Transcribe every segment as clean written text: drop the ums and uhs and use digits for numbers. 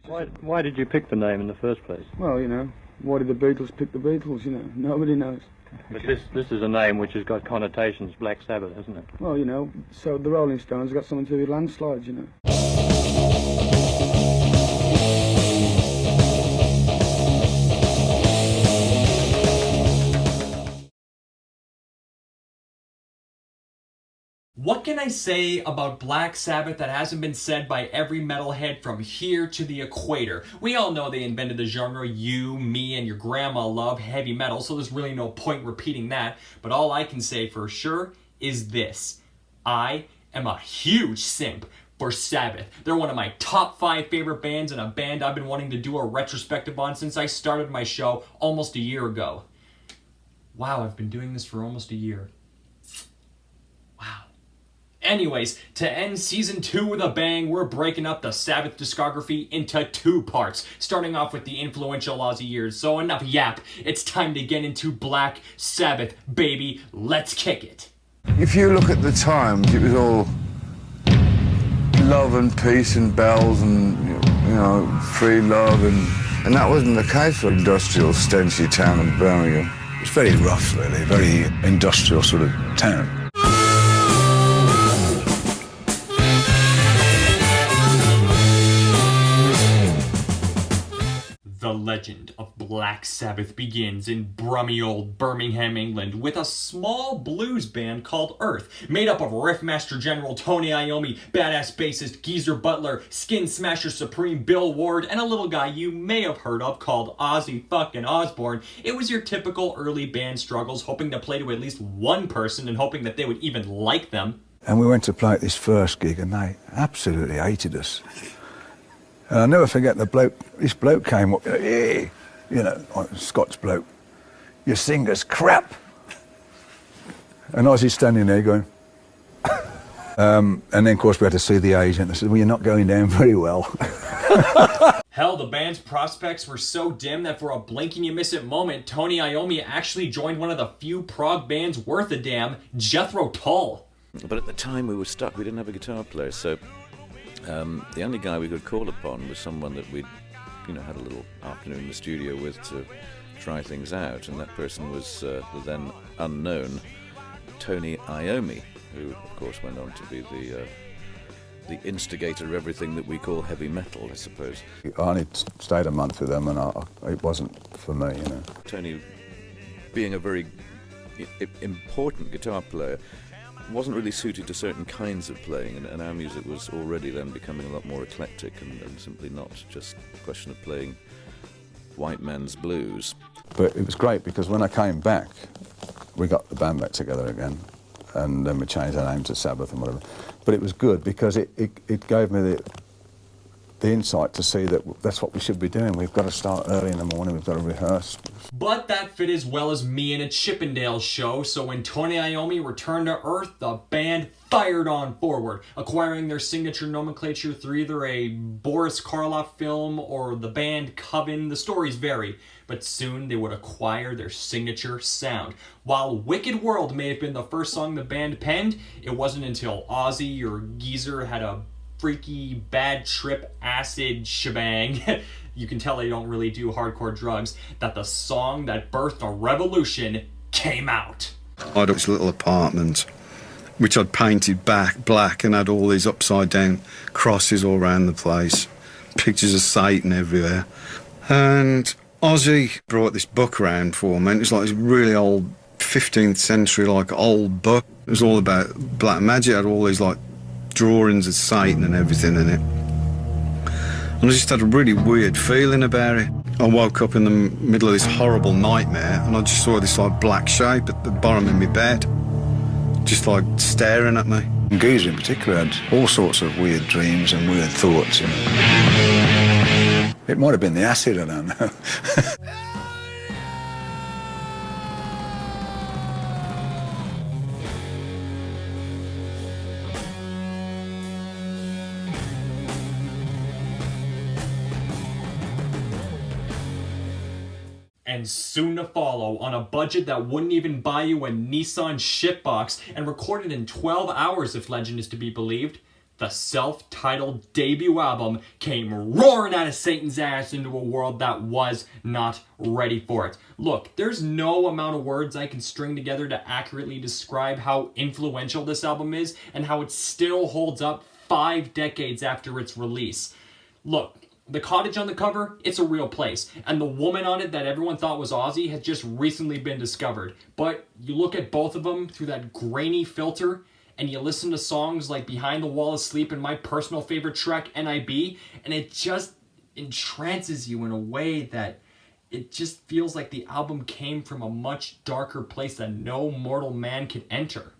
Why did you pick the name in the first place? Well, you know, why did the Beatles pick the Beatles, you know? Nobody knows. But this is a name which has got connotations, Black Sabbath, hasn't it? Well, you know, so the Rolling Stones got something to do with landslides, you know. What can I say about Black Sabbath that hasn't been said by every metalhead from here to the equator? We all know they invented the genre you, me, and your grandma love, heavy metal, so there's really no point repeating that. But all I can say for sure is this. I am a huge simp for Sabbath. They're one of my top 5 favorite bands, and a band I've been wanting to do a retrospective on since I started my show almost a year ago. Wow, I've been doing this for almost a year. Wow. Anyways, to end season 2 with a bang, we're breaking up the Sabbath discography into 2 parts, starting off with the influential Ozzy years. So enough yap, it's time to get into Black Sabbath, baby. Let's kick it. If you look at the times, it was all love and peace and bells and, you know, free love, and that wasn't the case for industrial, stenchy town of Birmingham. It's very rough, really, very industrial sort of town. The legend of Black Sabbath begins in brummy old Birmingham, England, with a small blues band called Earth, made up of Riffmaster General Tony Iommi, badass bassist Geezer Butler, Skin Smasher Supreme Bill Ward, and a little guy you may have heard of called Ozzy fucking Osbourne. It was your typical early band struggles, hoping to play to at least one person and hoping that they would even like them. And we went to play at this first gig and they absolutely hated us. And I'll never forget this bloke came up, hey, you know, Scots bloke, your singer's crap. And Ozzy's standing there going, and then of course we had to see the agent. I said, well, you're not going down very well. Hell, the band's prospects were so dim that for a blink and you miss it moment, Tony Iommi actually joined one of the few prog bands worth a damn, Jethro Tull. But at the time we were stuck, we didn't have a guitar player, so the only guy we could call upon was someone that we'd, you know, had a little afternoon in the studio with to try things out, and that person was the then unknown Tony Iommi, who of course went on to be the instigator of everything that we call heavy metal, I suppose. I only stayed a month with them and it wasn't for me, you know. Tony, being a very important guitar player, wasn't really suited to certain kinds of playing, and our music was already then becoming a lot more eclectic and simply not just a question of playing white man's blues. But it was great because when I came back, we got the band back together again, and then we changed our name to Sabbath and whatever. But it was good because it gave me the insight to see that that's what we should be doing. We've got to start early in the morning, we've got to rehearse. But that fit as well as me in a Chippendale show, so when Tony Iommi returned to Earth, the band fired on forward, acquiring their signature nomenclature through either a Boris Karloff film or the band Coven. The stories vary, but soon they would acquire their signature sound. While Wicked World may have been the first song the band penned, it wasn't until Ozzy or Geezer had a freaky bad trip acid shebang, you can tell they don't really do hardcore drugs, that the song that birthed a revolution came out. I had this little apartment which I'd painted black and had all these upside down crosses all around the place, pictures of Satan everywhere. And Ozzy brought this book around for me, and it was like this really old 15th century like old book. It was all about black magic, it had all these like drawings of Satan and everything in it. And I just had a really weird feeling about it. I woke up in the middle of this horrible nightmare and I just saw this like black shape at the bottom of my bed, just like staring at me. And Geezer in particular had all sorts of weird dreams and weird thoughts. You know. It might have been the acid, I don't know. And soon to follow, on a budget that wouldn't even buy you a Nissan shitbox, and recorded in 12 hours if legend is to be believed, The self-titled debut album came roaring out of Satan's ass into a world that was not ready for it. Look, there's no amount of words I can string together to accurately describe how influential this album is and how it still holds up 5 decades after its release. Look, the cottage on the cover, it's a real place. And the woman on it that everyone thought was Ozzy has just recently been discovered. But you look at both of them through that grainy filter, and you listen to songs like Behind the Wall of Sleep and my personal favorite track, NIB, and it just entrances you in a way that it just feels like the album came from a much darker place that no mortal man could enter.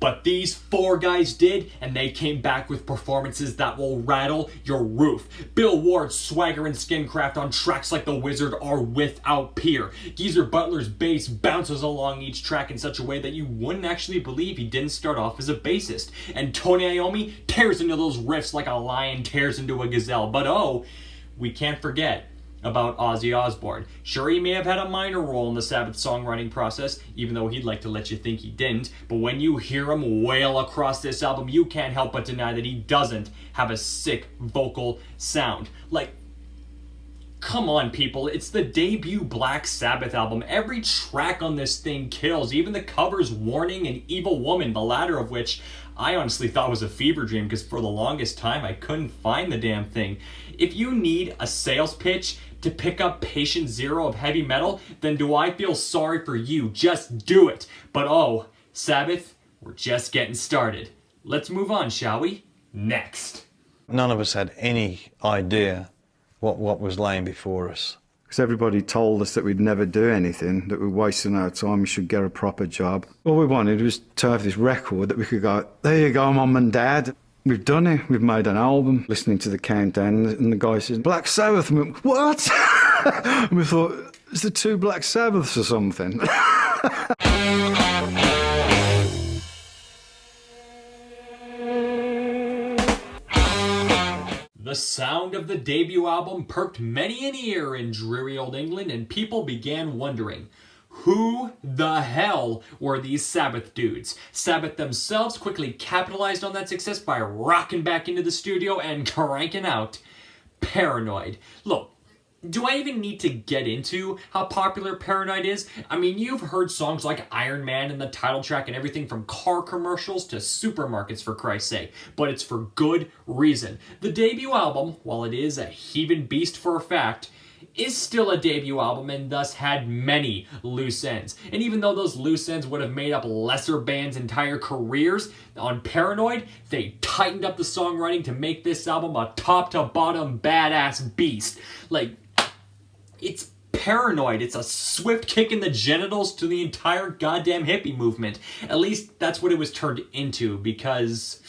But these 4 guys did, and they came back with performances that will rattle your roof. Bill Ward's swagger and skincraft on tracks like The Wizard are without peer. Geezer Butler's bass bounces along each track in such a way that you wouldn't actually believe he didn't start off as a bassist. And Tony Iommi tears into those riffs like a lion tears into a gazelle. But oh, we can't forget about Ozzy Osbourne. Sure, he may have had a minor role in the Sabbath songwriting process, even though he'd like to let you think he didn't, but when you hear him wail across this album, you can't help but deny that he doesn't have a sick vocal sound. Like, come on, people, it's the debut Black Sabbath album. Every track on this thing kills, even the covers Warning and Evil Woman, the latter of which I honestly thought was a fever dream because for the longest time I couldn't find the damn thing. If you need a sales pitch to pick up Patient Zero of heavy metal, then do I feel sorry for you. Just do it. But oh, Sabbath, we're just getting started. Let's move on, shall we? Next. None of us had any idea what was laying before us. Because everybody told us that we'd never do anything, that we're wasting our time, we should get a proper job. All we wanted was to have this record that we could go, there you go, Mum and Dad. We've done it. We've made an album. Listening to the countdown, and the guy says, Black Sabbath. And we went, what? And we thought, is there 2 Black Sabbaths or something? The sound of the debut album perked many an ear in dreary old England, and people began wondering, who the hell were these Sabbath dudes? Sabbath themselves quickly capitalized on that success by rocking back into the studio and cranking out Paranoid. Look, do I even need to get into how popular Paranoid is? I mean, you've heard songs like Iron Man and the title track and everything from car commercials to supermarkets, for Christ's sake. But it's for good reason. The debut album, while it is a heaving beast for a fact, is still a debut album and thus had many loose ends. And even though those loose ends would have made up lesser bands' entire careers, on Paranoid, they tightened up the songwriting to make this album a top-to-bottom badass beast. Like, it's Paranoid. It's a swift kick in the genitals to the entire goddamn hippie movement. At least that's what it was turned into, because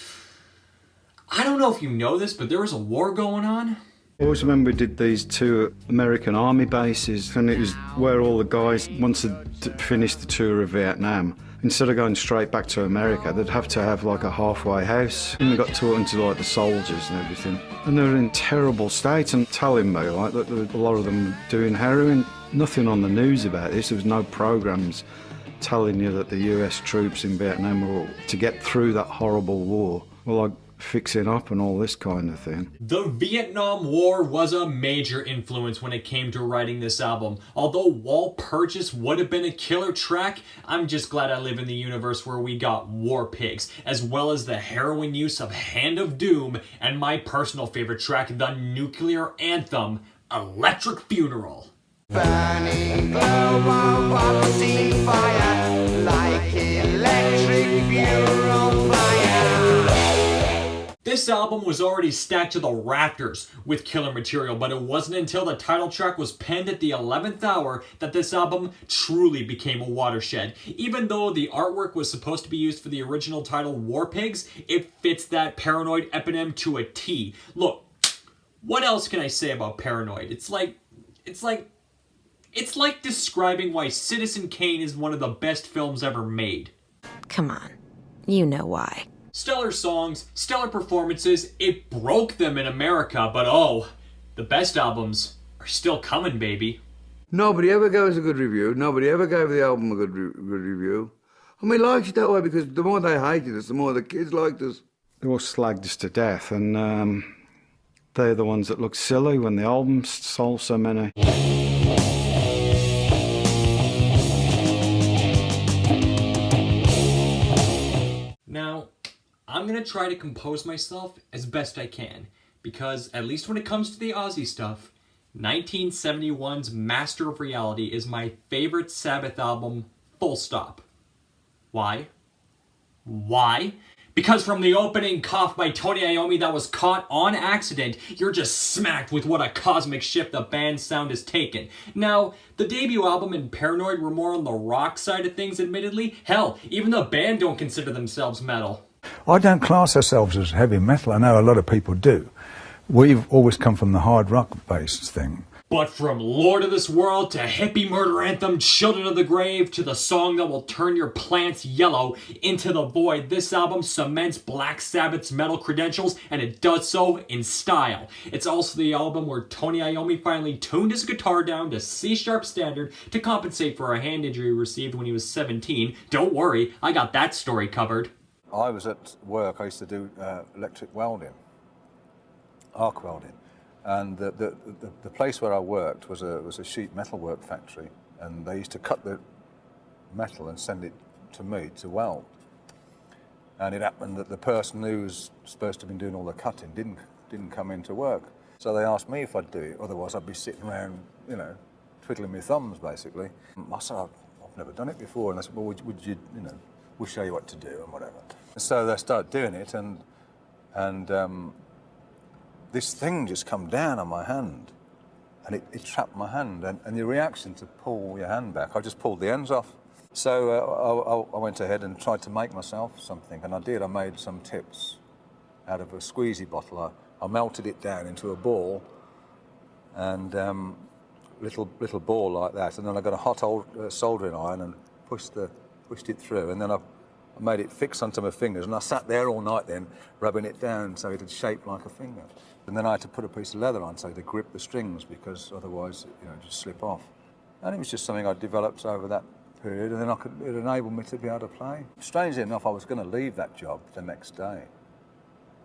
I don't know if you know this, but there was a war going on. I always remember we did these 2 American Army bases, and it was where all the guys, once they'd finished the tour of Vietnam, instead of going straight back to America, they'd have to have like a halfway house. And we got talking to like the soldiers and everything. And they were in terrible state and telling me like that a lot of them were doing heroin. Nothing on the news about this. There was no programs telling you that the US troops in Vietnam were, to get through that horrible war, were like fixing up and all this kind of thing. The Vietnam War was a major influence when it came to writing this album. Although Wall Purchase would have been a killer track, I'm just glad I live in the universe where we got War Pigs, as well as the heroin use of Hand of Doom, and my personal favorite track, the nuclear anthem, Electric Funeral. Burning global poppy fire, like electric funeral fire. This album was already stacked to the rafters with killer material, but it wasn't until the title track was penned at the 11th hour that this album truly became a watershed. Even though the artwork was supposed to be used for the original title War Pigs, it fits that Paranoid eponym to a T. Look, what else can I say about Paranoid? It's like describing why Citizen Kane is one of the best films ever made. Come on, you know why. Stellar songs, stellar performances, it broke them in America, but oh, the best albums are still coming, baby. Nobody ever gave us a good review. Nobody ever gave the album a good review. And we liked it that way because the more they hated us, the more the kids liked us. They all slagged us to death, and they're the ones that look silly when the album sold so many. Now, I'm gonna try to compose myself as best I can, because at least when it comes to the Ozzy stuff, 1971's Master of Reality is my favorite Sabbath album, full stop. Why? Why? Because from the opening cough by Tony Iommi that was caught on accident, you're just smacked with what a cosmic shift the band's sound has taken. Now, the debut album and Paranoid were more on the rock side of things, admittedly. Hell, even the band don't consider themselves metal. I don't class ourselves as heavy metal. I know a lot of people do. We've always come from the hard rock-based thing. But from Lord of this World to hippie murder anthem Children of the Grave to the song that will turn your plants yellow into the void, this album cements Black Sabbath's metal credentials, and it does so in style. It's also the album where Tony Iommi finally tuned his guitar down to C-sharp standard to compensate for a hand injury he received when he was 17. Don't worry, I got that story covered. I was at work, I used to do electric welding, arc welding. And the place where I worked was a sheet metal work factory, and they used to cut the metal and send it to me to weld. And it happened that the person who was supposed to have been doing all the cutting didn't come into work. So they asked me if I'd do it, otherwise I'd be sitting around, you know, twiddling my thumbs basically. I said, I've never done it before, and they said, well, would you, you know, we'll show you what to do and whatever. And so they started doing it, and this thing just come down on my hand, and it trapped my hand, and the reaction to pull your hand back, I just pulled the ends off. So I went ahead and tried to make myself something, and I did. I made some tips out of a squeezy bottle. I melted it down into a ball, and little ball like that, and then I got a hot old soldering iron and pushed it through, and then I made it fix onto my fingers, and I sat there all night then, rubbing it down so it had shaped like a finger. And then I had to put a piece of leather on so to grip the strings, because otherwise, you know, it'd just slip off. And it was just something I developed over that period, and then it enabled me to be able to play. Strangely enough, I was going to leave that job the next day.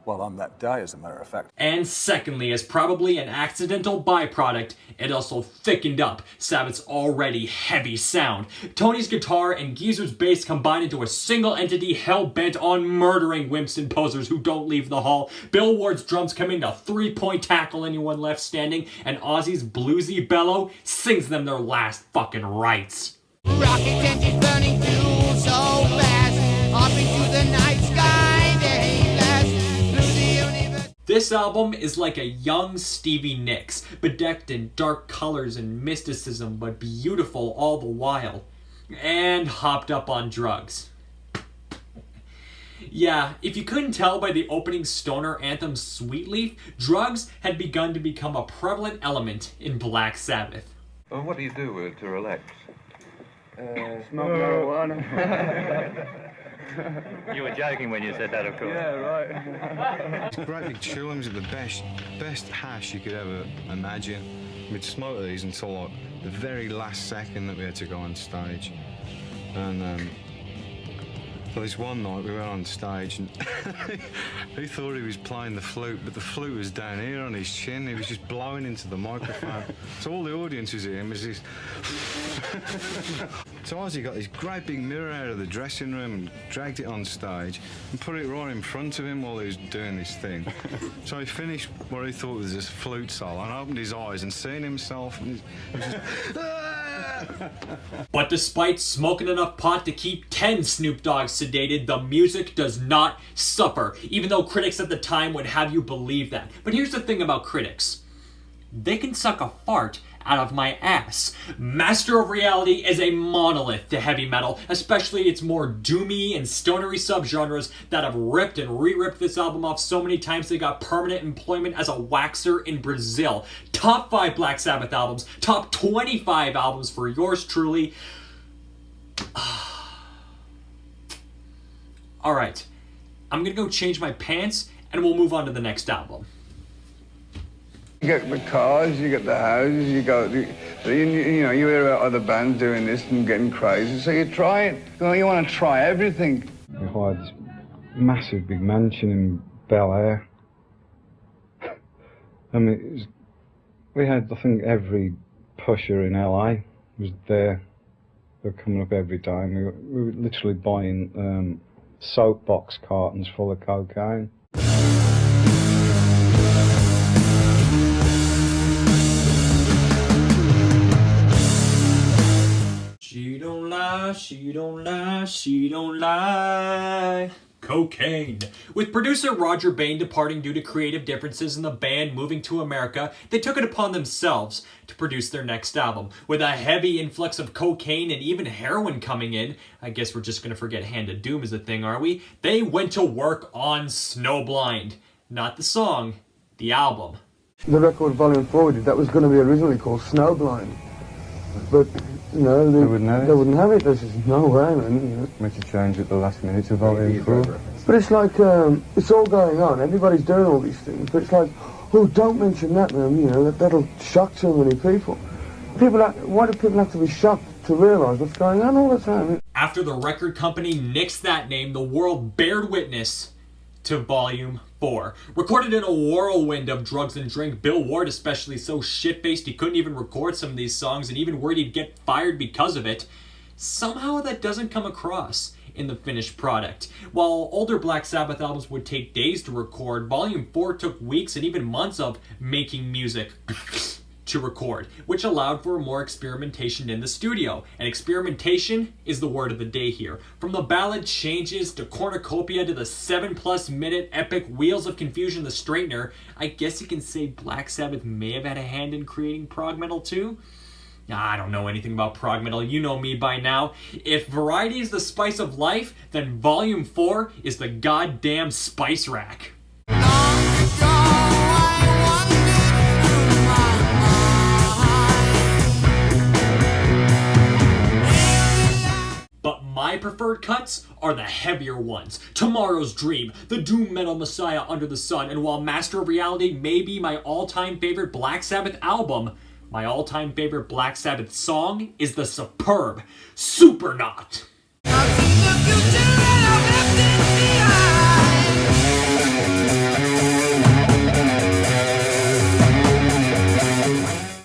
Well, on that day, as a matter of fact. And secondly, as probably an accidental byproduct, it also thickened up Sabbath's already heavy sound. Tony's guitar and Geezer's bass combined into a single entity hell-bent on murdering wimps and posers who don't leave the hall. Bill Ward's drums come in to three-point tackle anyone left standing, and Ozzy's bluesy bellow sings them their last fucking rites. Rocket engines burning through so fast, up into the night sky. This album is like a young Stevie Nicks, bedecked in dark colors and mysticism, but beautiful all the while, and hopped up on drugs. Yeah, if you couldn't tell by the opening stoner anthem Sweetleaf, drugs had begun to become a prevalent element in Black Sabbath. Well, what do you do to relax? Smoke marijuana. You were joking when you said that, of course. Yeah, right. Great big chewings are the best hash you could ever imagine. We'd smoke these until like the very last second that we had to go on stage. And so this one night we went on stage and he thought he was playing the flute, but the flute was down here on his chin. He was just blowing into the microphone. So all the audience was hearing was this. So Ozzy got this great big mirror out of the dressing room and dragged it on stage and put it right in front of him while he was doing this thing. So he finished what he thought was this flute solo and opened his eyes and seen himself, and he was just... But despite smoking enough pot to keep 10 Snoop Dogs sedated, the music does not suffer, even though critics at the time would have you believe that. But here's the thing about critics. They can suck a fart out of my ass. Master of Reality is a monolith to heavy metal, especially its more doomy and stonery subgenres that have ripped and re-ripped this album off so many times they got permanent employment as a waxer in Brazil. Top 5 Black Sabbath albums, top 25 albums for yours truly. Alright, I'm gonna go change my pants and we'll move on to the next album. You got the cars, you got the houses, you got So you know, you hear about other bands doing this and getting crazy, so you try it. You want to try everything. We hired this massive big mansion in Bel Air. I mean, we had, I think, every pusher in LA was there. They were coming up every day. And we were literally buying soapbox cartons full of cocaine. She don't lie, she don't lie, she don't lie. Cocaine. With producer Roger Bain departing due to creative differences and the band moving to America, they took it upon themselves to produce their next album. With a heavy influx of cocaine and even heroin coming in, I guess we're just gonna forget Hand of Doom is a thing, are we? They went to work on Snowblind. Not the song, the album. The record Volume 4 that was going to be originally called Snowblind. But, you know, they wouldn't have it. There's just no way, man. You know. Meant to change at the last minute to Volume 4. But it's like, it's all going on. Everybody's doing all these things. But it's like, oh, don't mention that, man. You know, that'll shock so many people. Why do people have to be shocked to realise what's going on all the time? After the record company nixed that name, the world bared witness to Volume 4. Recorded in a whirlwind of drugs and drink, Bill Ward especially so shit-faced he couldn't even record some of these songs and even worried he'd get fired because of it. Somehow that doesn't come across in the finished product. While older Black Sabbath albums would take days to record, Volume 4 took weeks and even months of making music to record, which allowed for more experimentation in the studio. And experimentation is the word of the day here. From the ballad Changes to Cornucopia to the 7+ minute epic Wheels of Confusion the Straightener, I guess you can say Black Sabbath may have had a hand in creating prog metal too? I don't know anything about prog metal, you know me by now. If variety is the spice of life, then Volume 4 is the goddamn spice rack. But my preferred cuts are the heavier ones. Tomorrow's Dream, the doom metal messiah under the sun, and while Master of Reality may be my all-time favorite Black Sabbath album, my all-time favorite Black Sabbath song is the superb Supernaut.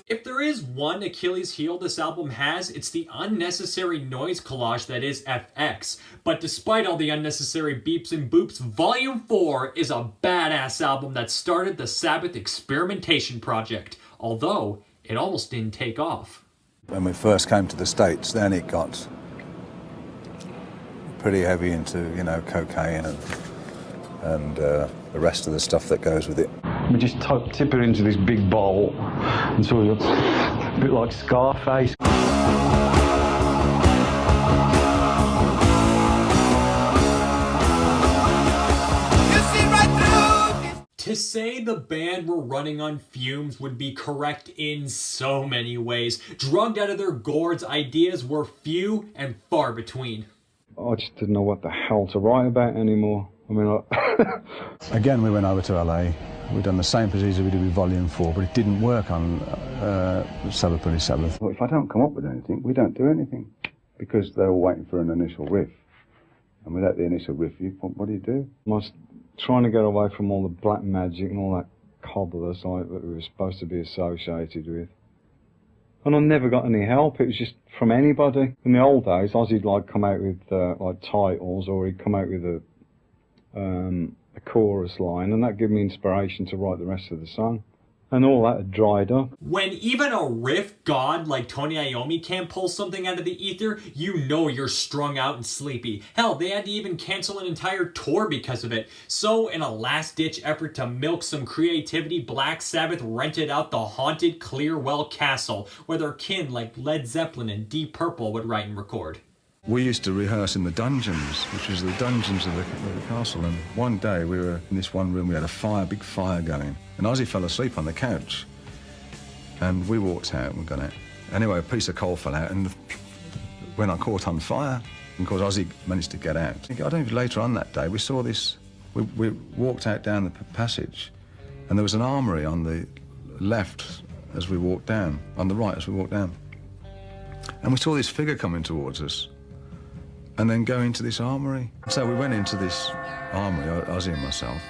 If there is one Achilles heel this album has, it's the unnecessary noise collage that is FX. But despite all the unnecessary beeps and boops, Volume 4 is a badass album that started the Sabbath experimentation project, although it almost didn't take off. When we first came to the States, then it got pretty heavy into, you know, cocaine and the rest of the stuff that goes with it. We just tip it into this big bowl and sort of a bit like Scarface. To say the band were running on fumes would be correct in so many ways. Drugged out of their gourds, ideas were few and far between. I just didn't know what the hell to write about anymore. I mean, Again, we went over to LA. We'd done the same procedure we did with Volume 4, but it didn't work on Sabbath. Well, if I don't come up with anything, we don't do anything. Because they were waiting for an initial riff. And without the initial riff, what do you do? I was trying to get away from all the black magic and all that cobblers that we were supposed to be associated with. And I never got any help. It was just from anybody. In the old days, Ozzy'd like come out with like titles, or he'd come out with a chorus line, and that gave me inspiration to write the rest of the song. And all that had dried up. When even a riff god like Tony Iommi can't pull something out of the ether, you know you're strung out and sleepy. Hell, they had to even cancel an entire tour because of it. So, in a last-ditch effort to milk some creativity, Black Sabbath rented out the haunted Clearwell Castle, where their kin like Led Zeppelin and Deep Purple would write and record. We used to rehearse in the dungeons, which was the dungeons of the castle, and one day we were in this one room, we had a big fire going, and Ozzy fell asleep on the couch, and we walked out and gone out. Anyway, a piece of coal fell out, and when I caught on fire, and of course Ozzy managed to get out. I don't know if later on that day, we saw this, we walked out down the passage, and there was an armoury on the left, as we walked down, on the right as we walked down. And we saw this figure coming towards us and then go into this armoury. So we went into this armoury, Ozzy and myself.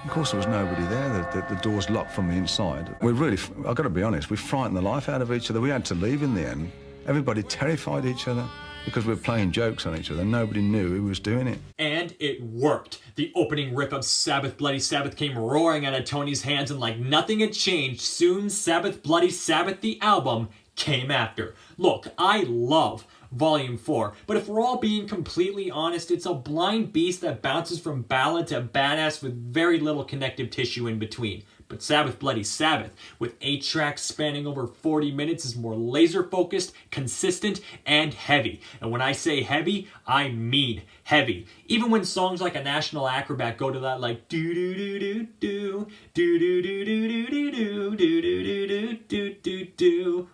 Of course, there was nobody there. The door's locked from the inside. I've got to be honest, we frightened the life out of each other. We had to leave in the end. Everybody terrified each other because we were playing jokes on each other. Nobody knew who was doing it. And it worked. The opening riff of Sabbath Bloody Sabbath came roaring out of Tony's hands, and like nothing had changed, soon Sabbath Bloody Sabbath, the album, came after. Look, I love Volume 4, but if we're all being completely honest, it's a blind beast that bounces from ballad to badass with very little connective tissue in between. But Sabbath Bloody Sabbath, with 8 tracks spanning over 40 minutes, is more laser-focused, consistent, and heavy. And when I say heavy, I mean heavy. Even when songs like A National Acrobat go to that like do-do-do-do-do, do-do-do-do-do-do, do-do-do-do-do-do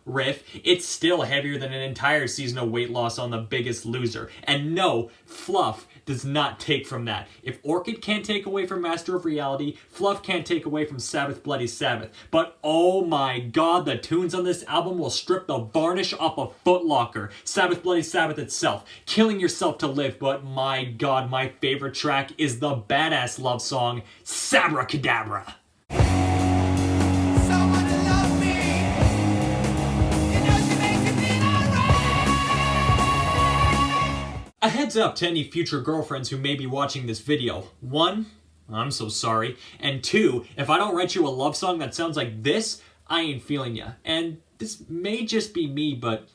riff, it's still heavier than an entire season of weight loss on The Biggest Loser. And no, Fluff does not take from that. If Orchid can't take away from Master of Reality, Fluff can't take away from Sabbath Bloody Sabbath. But oh my god, the tunes on this album will strip the varnish off a Foot Locker. Sabbath Bloody Sabbath itself, Killing Yourself to Live, but my god, my favorite track is the badass love song, Sabracadabra. A heads up to any future girlfriends who may be watching this video. 1, I'm so sorry. And 2, if I don't write you a love song that sounds like this, I ain't feeling ya. And this may just be me, but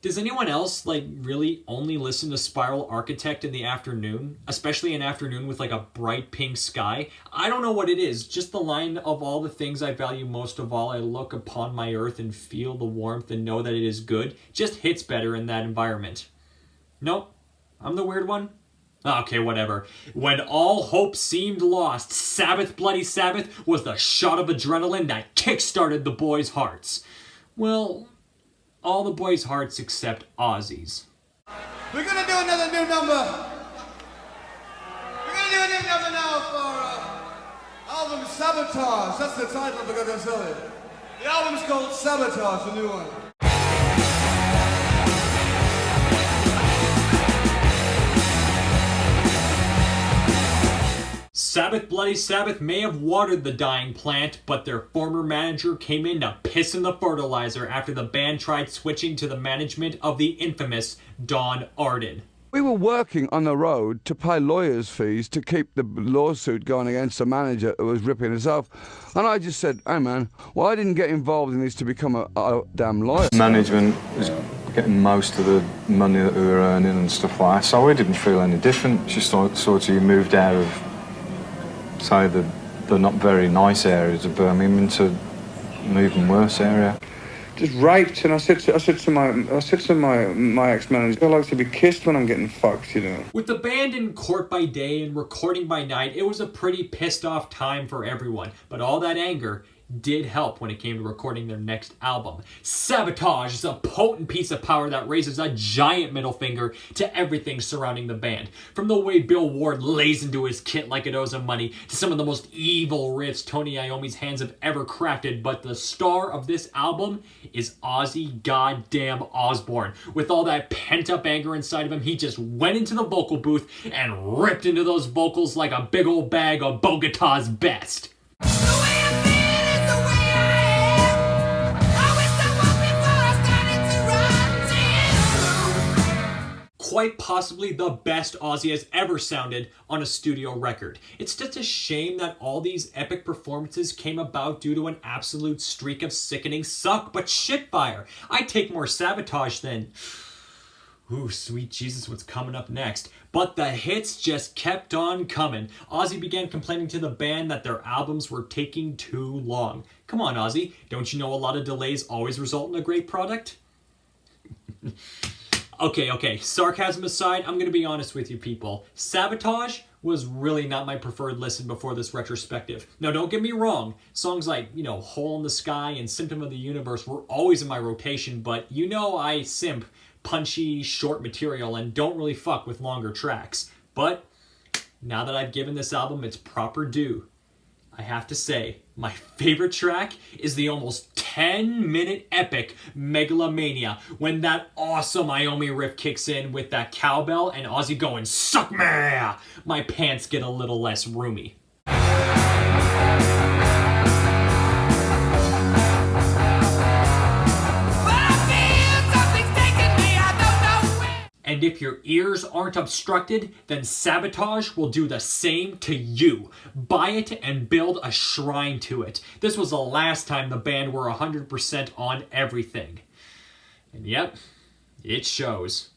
does anyone else like really only listen to Spiral Architect in the afternoon? Especially an afternoon with like a bright pink sky? I don't know what it is. Just the line of all the things I value most of all, I look upon my earth and feel the warmth and know that it is good, just hits better in that environment. Nope, I'm the weird one? Okay, whatever. When all hope seemed lost, Sabbath Bloody Sabbath was the shot of adrenaline that kick-started the boys' hearts. Well, all the boys' hearts except Ozzy's. We're gonna do another new number. We're gonna do a new number now for album Sabotage. That's the title, I forgot to tell you. The album's called Sabotage, the new one. Sabbath Bloody Sabbath may have watered the dying plant, but their former manager came in to piss in the fertilizer after the band tried switching to the management of the infamous Don Arden. We were working on the road to pay lawyers' fees to keep the lawsuit going against the manager who was ripping us off. And I just said, hey man, well, I didn't get involved in this to become a damn lawyer. Management was getting most of the money that we were earning and stuff like that, so we didn't feel any different. Just sort of moved out of, say, the not very nice areas of Birmingham into an even worse area. Just raped, and I said to my ex-manager, I like to be kissed when I'm getting fucked, you know. With the band in court by day and recording by night, it was a pretty pissed off time for everyone. But all that anger did help when it came to recording their next album. Sabotage is a potent piece of power that raises a giant middle finger to everything surrounding the band. From the way Bill Ward lays into his kit like it owes him money, to some of the most evil riffs Tony Iommi's hands have ever crafted, but the star of this album is Ozzy goddamn Osbourne. With all that pent-up anger inside of him, he just went into the vocal booth and ripped into those vocals like a big old bag of Bogota's best. Quite possibly the best Ozzy has ever sounded on a studio record. It's just a shame that all these epic performances came about due to an absolute streak of sickening suck, but shitfire. I take more Sabotage than... Ooh, sweet Jesus, what's coming up next? But the hits just kept on coming. Ozzy began complaining to the band that their albums were taking too long. Come on, Ozzy, don't you know a lot of delays always result in a great product? Okay, sarcasm aside, I'm going to be honest with you people. Sabotage was really not my preferred listen before this retrospective. Now, don't get me wrong. Songs like, Hole in the Sky and Symptom of the Universe were always in my rotation, but I simp punchy, short material and don't really fuck with longer tracks. But now that I've given this album its proper due, I have to say, my favorite track is the almost 10-minute epic Megalomania, when that awesome Iommi riff kicks in with that cowbell and Ozzy going, "Suck me!" My pants get a little less roomy. And if your ears aren't obstructed, then Sabotage will do the same to you. Buy it and build a shrine to it. This was the last time the band were 100% on everything. And yep, it shows.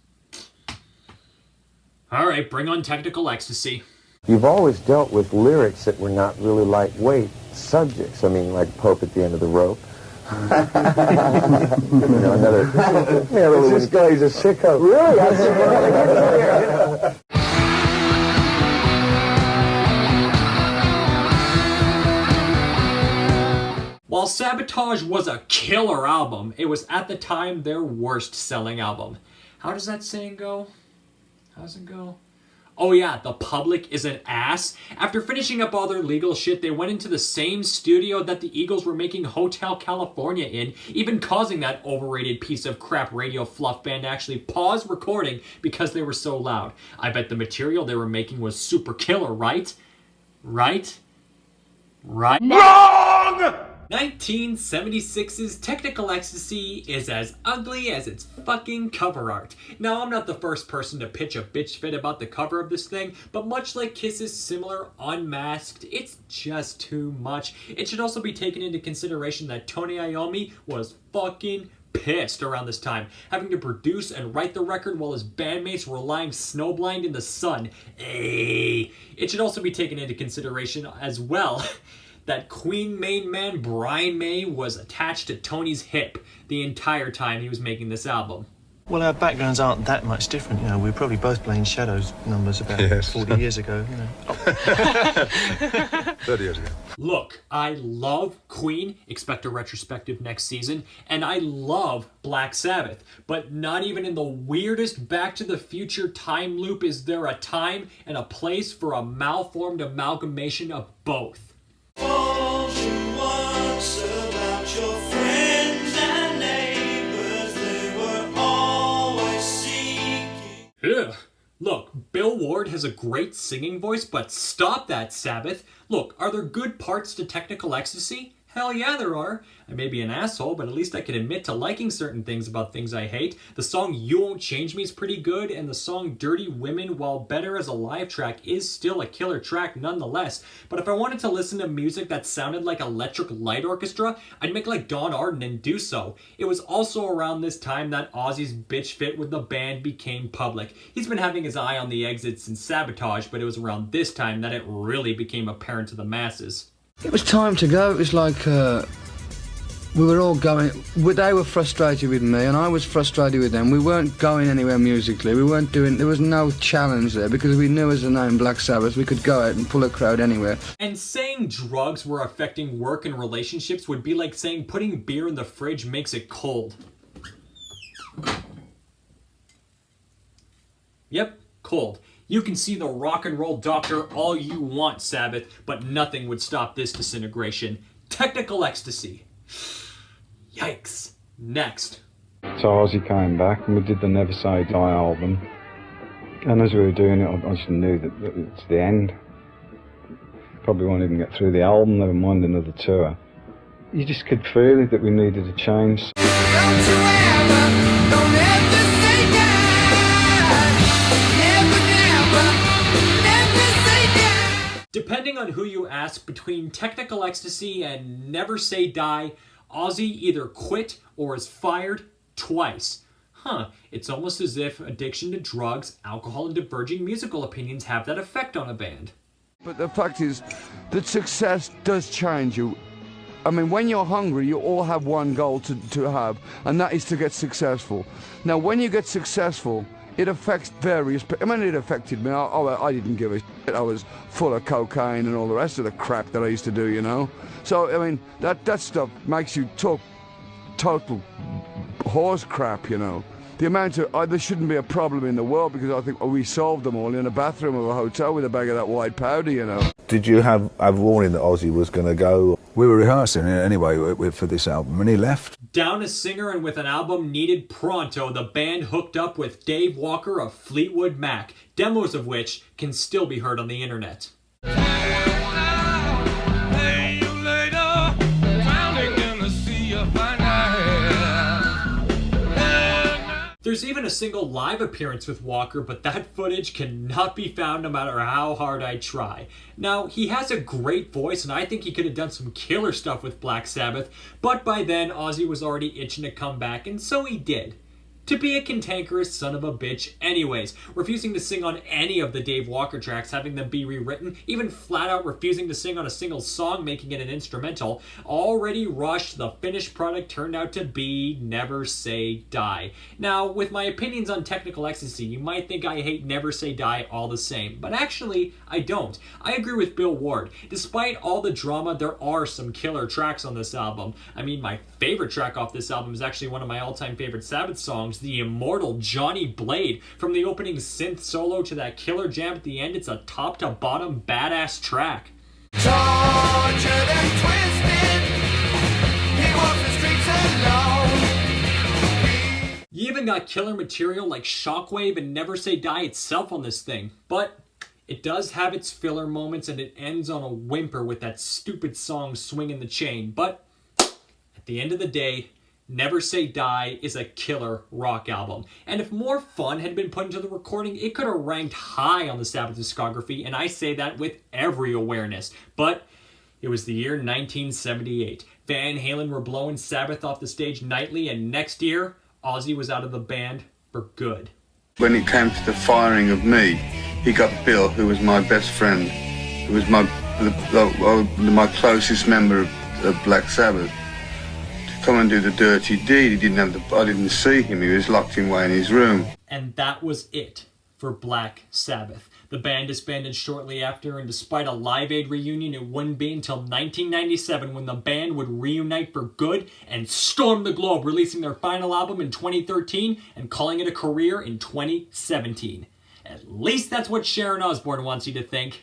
Alright, bring on Technical Ecstasy. You've always dealt with lyrics that were not really lightweight subjects. I mean, like Pope at the End of the Rope. This guy, he's a sicko. Really? While Sabotage was a killer album, it was at the time their worst selling album. How does that saying go? How does it go? Oh yeah, the public is an ass. After finishing up all their legal shit, they went into the same studio that the Eagles were making Hotel California in, even causing that overrated piece of crap radio fluff band to actually pause recording because they were so loud. I bet the material they were making was super killer, right? Right? Right? WRONG! 1976's Technical Ecstasy is as ugly as its fucking cover art. Now, I'm not the first person to pitch a bitch fit about the cover of this thing, but much like Kiss's similar Unmasked, it's just too much. It should also be taken into consideration that Tony Iommi was fucking pissed around this time, having to produce and write the record while his bandmates were lying snowblind in the sun. It should also be taken into consideration as well that Queen main man Brian May was attached to Tony's hip the entire time he was making this album. Well, our backgrounds aren't that much different, you know. We were probably both playing Shadows numbers about 40 years ago, you know. 30 years ago. Look, I love Queen, expect a retrospective next season, and I love Black Sabbath, but not even in the weirdest Back to the Future time loop is there a time and a place for a malformed amalgamation of both. Told you once about your friends and neighbors, they were always seeking. Ugh. Look, Bill Ward has a great singing voice, but stop that, Sabbath. Look, are there good parts to Technical Ecstasy? Hell yeah, there are. I may be an asshole, but at least I can admit to liking certain things about things I hate. The song You Won't Change Me is pretty good, and the song Dirty Women, while better as a live track, is still a killer track nonetheless. But if I wanted to listen to music that sounded like Electric Light Orchestra, I'd make like Don Arden and do so. It was also around this time that Ozzy's bitch fit with the band became public. He's been having his eye on the exit since Sabotage, but it was around this time that it really became apparent to the masses. It was time to go. It was like we were all going. They were frustrated with me, and I was frustrated with them. We weren't going anywhere musically. We weren't doing. There was no challenge there because we knew as the name Black Sabbath, we could go out and pull a crowd anywhere. And saying drugs were affecting work and relationships would be like saying putting beer in the fridge makes it cold. Yep, cold. You can see the rock and roll doctor all you want, Sabbath, but nothing would stop this disintegration. Technical Ecstasy. Yikes. Next. So Ozzy came back and we did the Never Say Die album. And as we were doing it, I just knew that it's the end. Probably won't even get through the album, never mind another tour. You just could feel it that we needed a change. Don't you ever, don't ever say die. Never say die. Depending on who you ask, between Technical Ecstasy and Never Say Die, Ozzy either quit or is fired twice. It's almost as if addiction to drugs, alcohol, and diverging musical opinions have that effect on a band. But the fact is that success does change you. I mean, when you're hungry, you all have one goal to have, and that is to get successful. Now, when you get successful, it affects various people. I mean, it affected me. I didn't give a shit. I was full of cocaine and all the rest of the crap that I used to do, you know. So, I mean, that stuff makes you talk total horse crap, you know. the amount of... there shouldn't be a problem in the world, because I think we solved them all in a bathroom of a hotel with a bag of that white powder, you know. Did you have warning that Ozzy was going to go? We were rehearsing anyway for this album, and he left. Down a singer and with an album needed pronto, the band hooked up with Dave Walker of Fleetwood Mac, demos of which can still be heard on the internet. There's even a single live appearance with Walker, but that footage cannot be found no matter how hard I try. Now, he has a great voice, and I think he could have done some killer stuff with Black Sabbath, but by then, Ozzy was already itching to come back, and so he did. To be a cantankerous son of a bitch anyways, refusing to sing on any of the Dave Walker tracks, having them be rewritten, even flat out refusing to sing on a single song, making it an instrumental, already rushed, the finished product turned out to be Never Say Die. Now, with my opinions on Technical Ecstasy, you might think I hate Never Say Die all the same, but actually, I don't. I agree with Bill Ward. Despite all the drama, there are some killer tracks on this album. I mean, my favorite track off this album is actually one of my all-time favorite Sabbath songs, the immortal Johnny Blade. From the opening synth solo to that killer jam at the end, it's a top to bottom badass track. Tortured and twisted, he walks the streets alone. You even got killer material like Shockwave and Never Say Die itself on this thing, but it does have its filler moments and it ends on a whimper with that stupid song Swingin' the Chain, but at the end of the day, Never Say Die is a killer rock album. And if more fun had been put into the recording, it could have ranked high on the Sabbath discography, and I say that with every awareness. But it was the year 1978. Van Halen were blowing Sabbath off the stage nightly, and next year, Ozzy was out of the band for good. When it came to the firing of me, he got Bill, who was my best friend, who was my closest member of Black Sabbath, come and do the dirty deed. I didn't see him. He was locked away in his room. And that was it for Black Sabbath. The band disbanded shortly after, and despite a Live Aid reunion, it wouldn't be until 1997 when the band would reunite for good and storm the globe, releasing their final album in 2013 and calling it a career in 2017. At least that's what Sharon Osbourne wants you to think.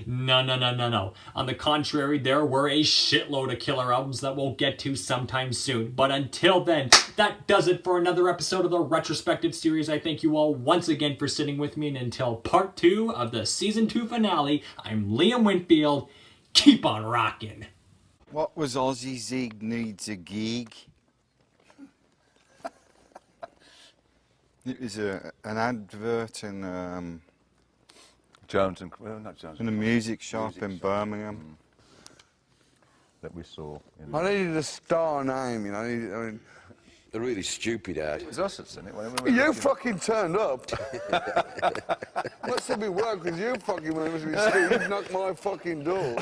No. On the contrary, there were a shitload of killer albums that we'll get to sometime soon. But until then, that does it for another episode of the Retrospective series. I thank you all once again for sitting with me. And until part 2 of the season 2 finale, I'm Liam Winfield. Keep on rocking. What was Ozzy Zig needs a gig? It was an advert in Jones and not Jones. In a music shop in Birmingham that we saw. I needed a star name, you know. A really stupid ad. It was us that's in it. You fucking turned up. Must have been work because you fucking must be stupid. You knocked my fucking door.